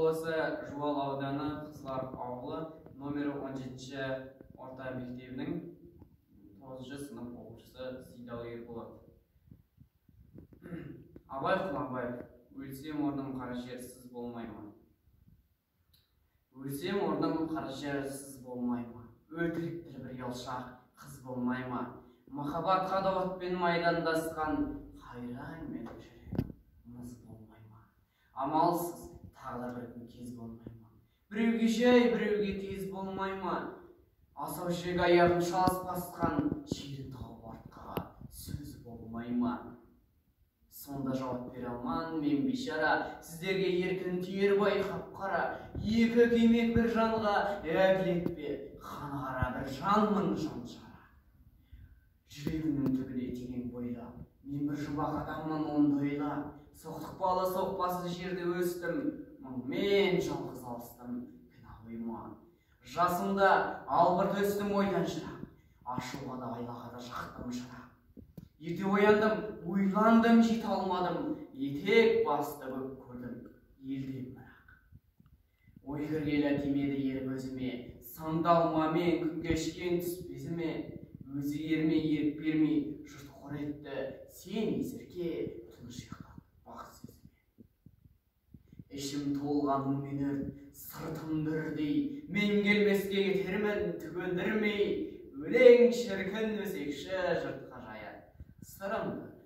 облысы Жуалы ауданы Қызыларық ауылы номері 17-ші орта мектебінің 9-ші сынып оқушысы Сейдал Ерболат. Абай Құнанбаев, өлсем орным қара жерсіз болмай ма? Өлсем орным қара жерсіз болмай ма? Өлтіріктір бір елшақ қыз болмай ма? Махаббатқа да отпен майдандасқан қайран мен жүрегім мұз болмай ма? Амалсыз тағы бір күн кез болмай ма? Біреуге жай, біреуге тез болмай ма? Асау жек аяғын шалыс басқан жерін тауып артқа сөз болмай ма? Сонда жауап бере алман мен бейшара, сіздерге еркін түйер байқап қара. Екі күймек бір жанға әділет пе, қаны қара бір жанның жаншара. Жүрегімнің түбіне терең бойла, мен бір жұмақ адаммын онды ойла. Соқтықпалы соқпасыз жерде өстім, мұңмен жалғыз алыстым, кінә қойма. Жасымда албырт өстім ойдан жырақ, ашуға да айлаға да жақтым жырақ. Ерте ояндым, ойландым, жете алмадым, етек басты көп көрдім, елден бірақ. Ой кіргелі тимеді ер көзіме, сандалмамен күн кешкен түс безіме. Өзі ерме ерік бермей, жұрт қор етті, сен есірке, тыныш ұйықтат бақ сөзіме. Ішім толған мұңмен өрт, сыртым дүрдей, мен келмеске кетермін түгендірмей. Өлең шіркін өсекші жұртқа жаяр, сырымды